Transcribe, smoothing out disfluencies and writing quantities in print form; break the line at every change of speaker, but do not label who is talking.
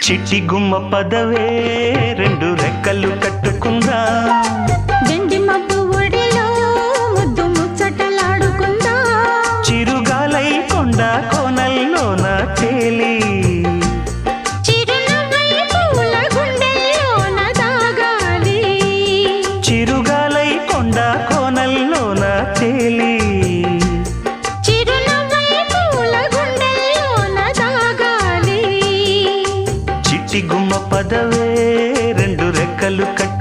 చిట్టి గుమ్మ పదవే రెండు రెక్కలు కట్టుకుందా
వెండి మబ్బు ఒడిలో ముద్దు ముచ్చటలాడుకుందా
చిరుగాలై కొండ కోనల్లోన తేలి
చిరునవ్వై పూల గుండెల్లోన దాగాలి
చిరుగాలై కొండ కోనల్లోన తేలి
చిరునవ్వై పూల గుండెల్లోన దాగాలి
చిట్టి గుమ్మ పదవే రెండు రెక్కలు కట్టు